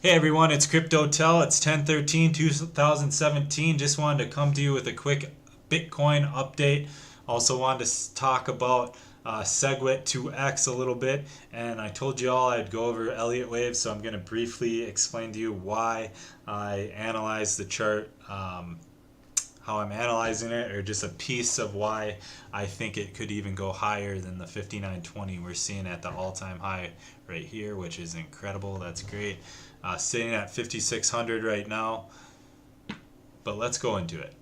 Hey everyone, it's CryptoTel. It's 10/13/2017. Just wanted to come to you with a quick Bitcoin update. Also wanted to talk about Segwit2x a little bit. And I told you all I'd go over Elliott Waves, so I'm going to briefly explain to you why I analyzed the chart, how I'm analyzing it, or just a piece of why I think it could even go higher than the 59.20 we're seeing at the all-time high right here, which is incredible. That's great. Sitting at 5,600 right now, but let's go into it.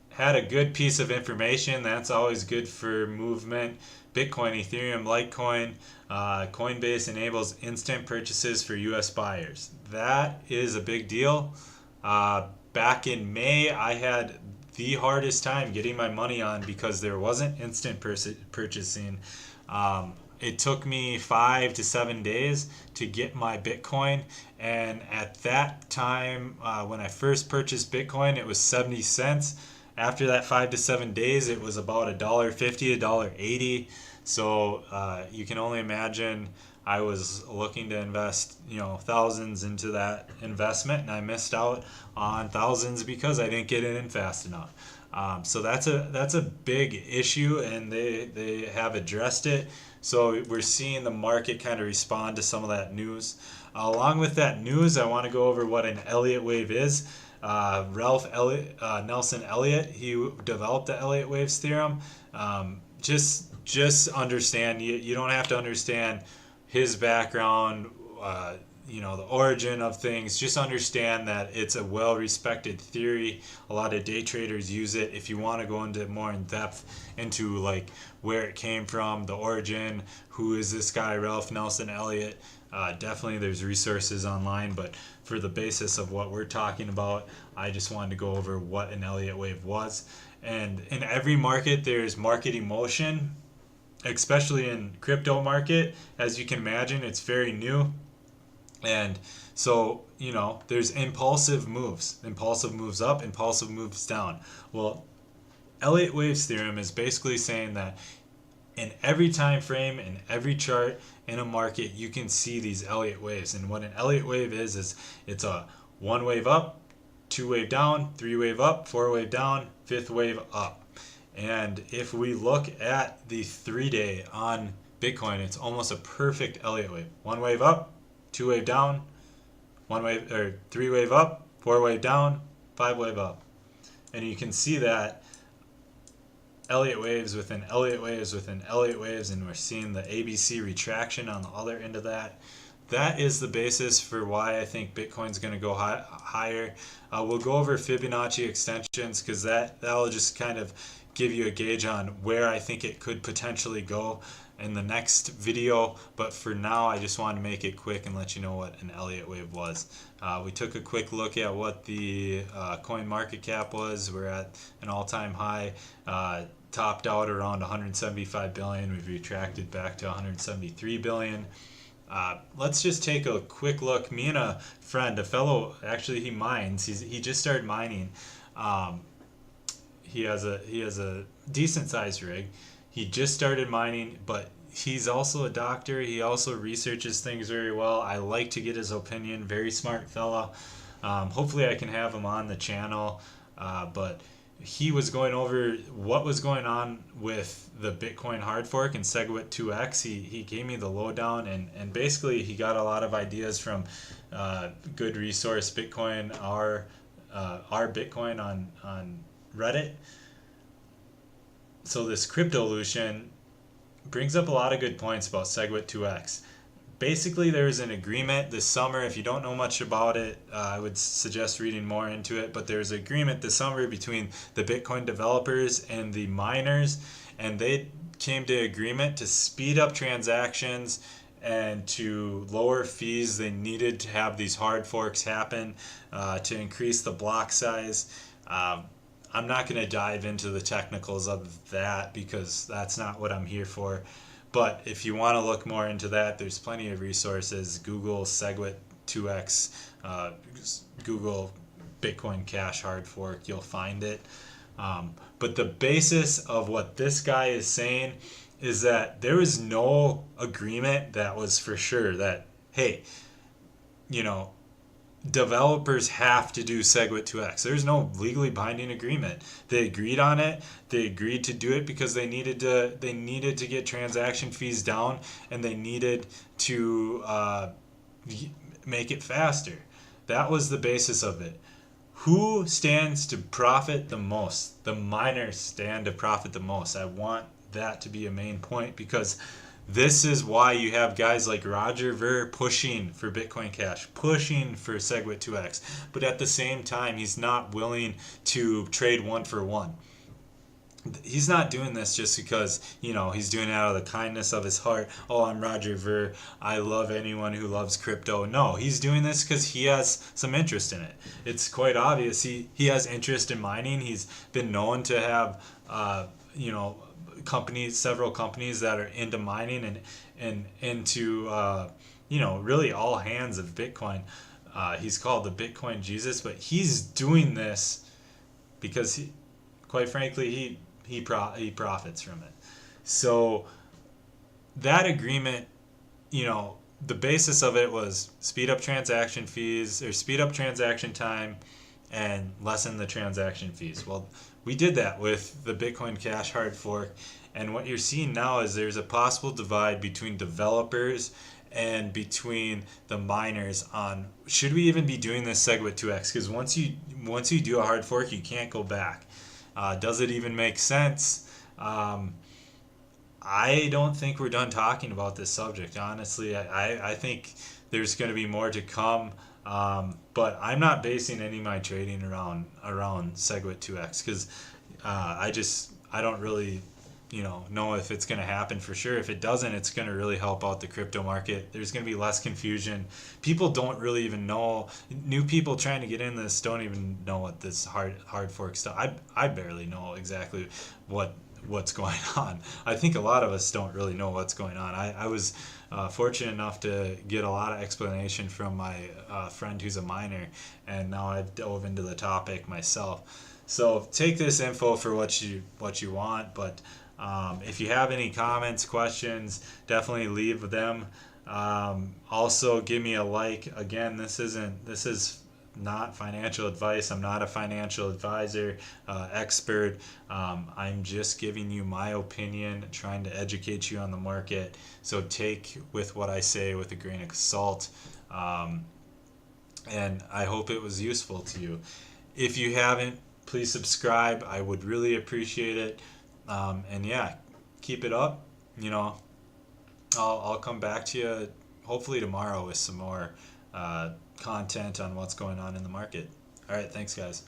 Had a good piece of information. That's always good for movement. Bitcoin, Ethereum, Litecoin, Coinbase enables instant purchases for US buyers. That is a big deal. Back in May, I had the hardest time getting my money on because there wasn't instant purchasing. It took me 5 to 7 days to get my Bitcoin, and at that time, when I first purchased Bitcoin, it was 70 cents. After that 5 to 7 days, it was about $1.50, $1.80. So you can only imagine I was looking to invest, thousands into that investment, and I missed out on thousands because I didn't get it in fast enough. So that's a big issue, and they have addressed it. So we're seeing the market kind of respond to some of that news. Along with that news, I want to go over what an Elliott wave is. Nelson Elliott, he developed the Elliott Waves theorem. Just understand, you don't have to understand his background, the origin of things. Just understand that it's a well-respected theory. A lot of day traders use it. If you want to go into more in depth into like where it came from, the origin, who is this guy, Ralph Nelson Elliott, definitely there's resources online. But for the basis of what we're talking about, I just wanted to go over what an Elliott wave was. And in every market, there's market emotion, especially in crypto market. As you can imagine, it's very new. And so, there's impulsive moves up, impulsive moves down. Well, Elliott Waves theorem is basically saying that in every time frame, in every chart, in a market, you can see these Elliott waves. And what an Elliott wave is it's a 1 wave up, 2 wave down, 3 wave up, 4 wave down, 5th wave up. And if we look at the 3-day on Bitcoin, it's almost a perfect Elliott wave. 1 wave up, 2 wave down, 3 wave up, 4 wave down, 5 wave up. And you can see that Elliott waves within Elliott waves within Elliott waves, and we're seeing the ABC retraction on the other end of that. That is the basis for why I think Bitcoin's going to go higher. We'll go over Fibonacci extensions because that will just kind of give you a gauge on where I think it could potentially go in the next video. But for now, I just wanted to make it quick and let you know what an Elliott wave was. We took a quick look at what the coin market cap was. We're at an all-time high, topped out around 175 billion. We've retracted back to 173 billion. Let's just take a quick look. Me and a friend, a fellow, actually he mines. He just started mining. He has a decent sized rig. He just started mining, but he's also a doctor. He also researches things very well. I like to get his opinion. Very smart fella. Hopefully I can have him on the channel. But he was going over what was going on with the Bitcoin hard fork and Segwit2x. He gave me the lowdown, and basically he got a lot of ideas from good resource Bitcoin, our Bitcoin on Reddit. So this Cryptolution brings up a lot of good points about Segwit2x. Basically, there's an agreement this summer. If you don't know much about it, I would suggest reading more into it. But there's an agreement this summer between the Bitcoin developers and the miners, and they came to agreement to speed up transactions and to lower fees. They needed to have these hard forks happen to increase the block size. I'm not going to dive into the technicals of that because that's not what I'm here for. But if you want to look more into that, there's plenty of resources. Google Segwit2x, Google Bitcoin Cash hard fork, you'll find it. But the basis of what this guy is saying is that there was no agreement that was for sure that hey, you know, developers have to do Segwit2x. There's no legally binding agreement. They agreed on it. They agreed to do it because they needed to get transaction fees down, and they needed to make it faster. That was the basis of it. Who stands to profit the most? The miners stand to profit the most. I want that to be a main point, because this is why you have guys like Roger Ver pushing for Bitcoin Cash, pushing for Segwit2x, but at the same time, he's not willing to trade one for one. He's not doing this just because, he's doing it out of the kindness of his heart. Oh, I'm Roger Ver. I love anyone who loves crypto. No, he's doing this because he has some interest in it. It's quite obvious. He has interest in mining. He's been known to have, several companies that are into mining and into, really all hands of Bitcoin. He's called the Bitcoin Jesus, but he's doing this because quite frankly, he profits from it. So that agreement, the basis of it was speed up transaction fees, or speed up transaction time and lessen the transaction fees. Well, we did that with the Bitcoin Cash hard fork, and what you're seeing now is there's a possible divide between developers and between the miners on should we even be doing this Segwit2x, because once you do a hard fork, you can't go back. Does it even make sense? I don't think we're done talking about this subject. Honestly, I think there's going to be more to come. But I'm not basing any of my trading around Segwit2x, because I don't really know if it's going to happen for sure. If it doesn't, it's going to really help out the crypto market. There's going to be less confusion. People don't really even know. New people trying to get in this don't even know what this hard fork stuff. I barely know exactly what's going on. I think a lot of us don't really know what's going on. I was fortunate enough to get a lot of explanation from my friend who's a miner, and now I've dove into the topic myself. So take this info for what you want, but if you have any comments, questions, definitely leave them. Also, give me a like. Again, this is not financial advice. I'm not a financial advisor, expert. I'm just giving you my opinion, trying to educate you on the market. So take with what I say with a grain of salt. And I hope it was useful to you. If you haven't, please subscribe. I would really appreciate it. And yeah, keep it up. I'll come back to you hopefully tomorrow with some more content on what's going on in the market. All right, thanks guys.